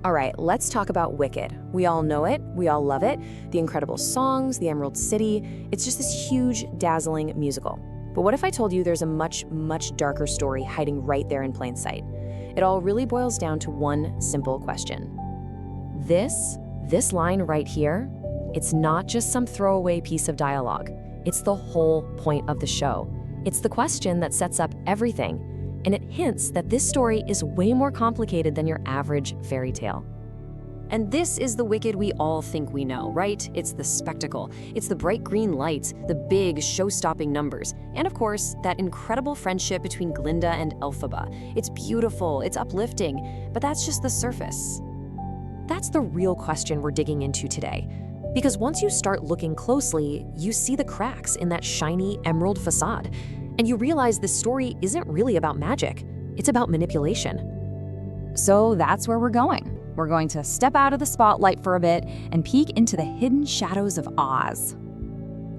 All right, let's talk about Wicked. We all know it, we all love it. The incredible songs, the Emerald City. It's just this huge, dazzling musical. But what if I told you there's a much, much darker story hiding right there in plain sight? It all really boils down to one simple question. This line right here, it's not just some throwaway piece of dialogue. It's the whole point of the show. It's the question that sets up everything. And it hints that this story is way more complicated than your average fairy tale. And this is the Wicked we all think we know, right? It's the spectacle. It's the bright green lights, the big show-stopping numbers, and of course, that incredible friendship between Glinda and Elphaba. It's beautiful, it's uplifting, but that's just the surface. That's the real question we're digging into today. Because once you start looking closely, you see the cracks in that shiny emerald facade. And you realize this story isn't really about magic, it's about manipulation. So that's where we're going. We're going to step out of the spotlight for a bit and peek into the hidden shadows of Oz.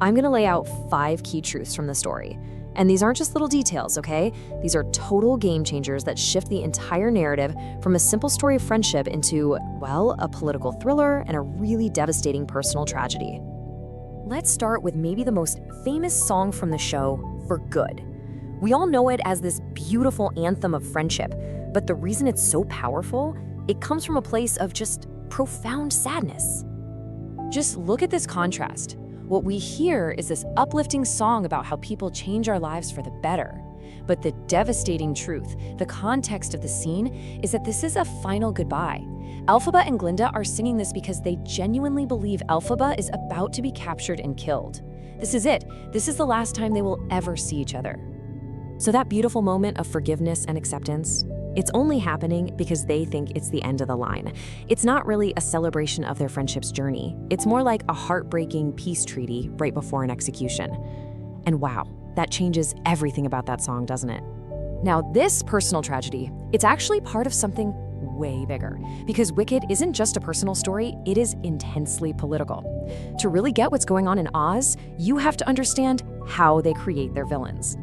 I'm gonna lay out 5 key truths from the story. And these aren't just little details, okay? These are total game changers that shift the entire narrative from a simple story of friendship into, well, a political thriller and a really devastating personal tragedy. Let's start with maybe the most famous song from the show, For Good. We all know it as this beautiful anthem of friendship, but the reason it's so powerful, it comes from a place of just profound sadness. Just look at this contrast. What we hear is this uplifting song about how people change our lives for the better. But the devastating truth, the context of the scene, is that this is a final goodbye. Elphaba and Glinda are singing this because they genuinely believe Elphaba is about to be captured and killed. This is it. This is the last time they will ever see each other. So that beautiful moment of forgiveness and acceptance, it's only happening because they think it's the end of the line. It's not really a celebration of their friendship's journey. It's more like a heartbreaking peace treaty right before an execution. And wow, that changes everything about that song, doesn't it? Now, this personal tragedy, it's actually part of something way bigger, because Wicked isn't just a personal story, it is intensely political. To really get what's going on in Oz, you have to understand how they create their villains.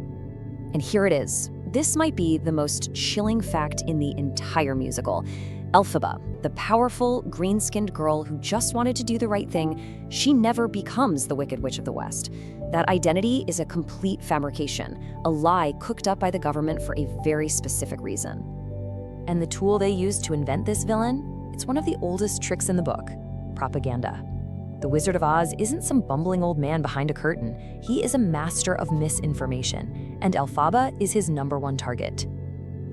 And here it is. This might be the most chilling fact in the entire musical. Elphaba, the powerful, green-skinned girl who just wanted to do the right thing, she never becomes the Wicked Witch of the West. That identity is a complete fabrication, a lie cooked up by the government for a very specific reason. And the tool they used to invent this villain, it's one of the oldest tricks in the book: propaganda. The Wizard of Oz isn't some bumbling old man behind a curtain. He is a master of misinformation, and Elphaba is his #1 target.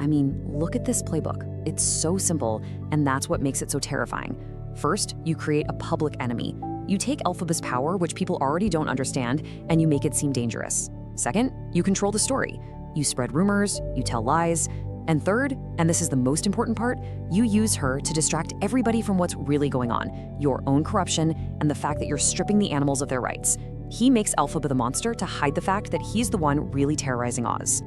I mean, look at this playbook. It's so simple, and that's what makes it so terrifying. First, you create a public enemy. You take Elphaba's power, which people already don't understand, and you make it seem dangerous. Second, you control the story. You spread rumors, you tell lies. And third, and this is the most important part, you use her to distract everybody from what's really going on, your own corruption and the fact that you're stripping the animals of their rights. He makes Elphaba the monster to hide the fact that he's the one really terrorizing Oz.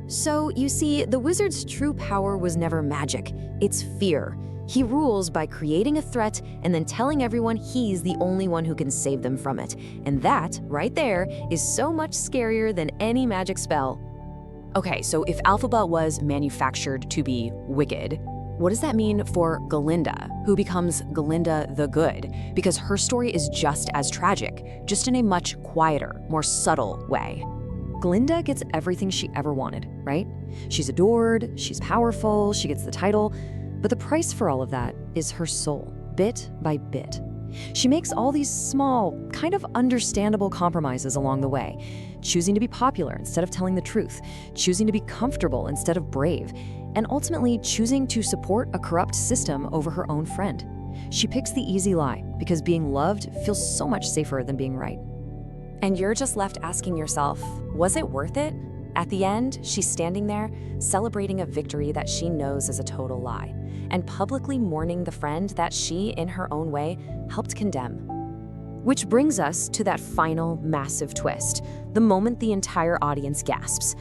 So, you see, the wizard's true power was never magic, it's fear. He rules by creating a threat and then telling everyone he's the only one who can save them from it. And that, right there, is so much scarier than any magic spell. Okay, so if Elphaba was manufactured to be wicked, what does that mean for Glinda, who becomes Glinda the Good? Because her story is just as tragic, just in a much quieter, more subtle way. Glinda gets everything she ever wanted, right? She's adored, she's powerful, she gets the title, but the price for all of that is her soul, bit by bit. She makes all these small, kind of understandable compromises along the way, choosing to be popular instead of telling the truth, choosing to be comfortable instead of brave, and ultimately choosing to support a corrupt system over her own friend. She picks the easy lie because being loved feels so much safer than being right. And you're just left asking yourself, was it worth it? At the end, she's standing there, celebrating a victory that she knows is a total lie, and publicly mourning the friend that she, in her own way, helped condemn. Which brings us to that final massive twist, the moment the entire audience gasps.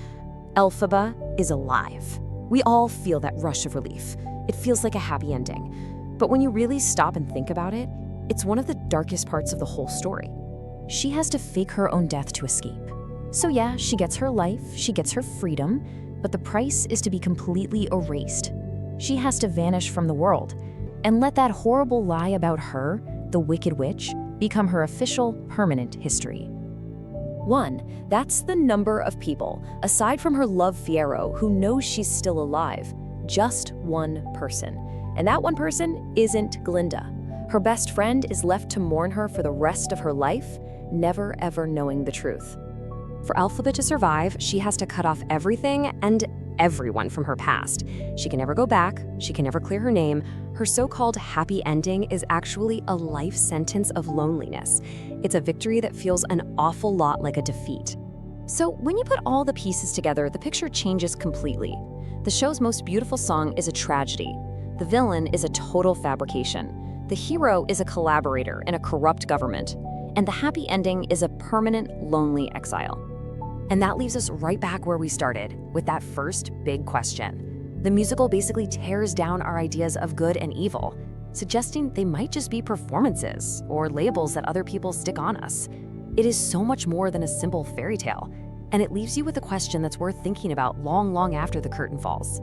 Elphaba is alive. We all feel that rush of relief. It feels like a happy ending. But when you really stop and think about it, it's one of the darkest parts of the whole story. She has to fake her own death to escape. So yeah, she gets her life, she gets her freedom, but the price is to be completely erased. She has to vanish from the world. and let that horrible lie about her, the Wicked Witch, become her official, permanent history. 1. That's the number of people, aside from her love Fiyero, who knows she's still alive. Just one person. And that one person isn't Glinda. Her best friend is left to mourn her for the rest of her life, never ever knowing the truth. For Elphaba to survive, she has to cut off everything and everyone from her past. She can never go back, she can never clear her name. Her so-called happy ending is actually a life sentence of loneliness. It's a victory that feels an awful lot like a defeat. So when you put all the pieces together, the picture changes completely. The show's most beautiful song is a tragedy. The villain is a total fabrication. The hero is a collaborator in a corrupt government. And the happy ending is a permanent, lonely exile. And that leaves us right back where we started, with that first big question. The musical basically tears down our ideas of good and evil, suggesting they might just be performances or labels that other people stick on us. It is so much more than a simple fairy tale, and it leaves you with a question that's worth thinking about long, long after the curtain falls.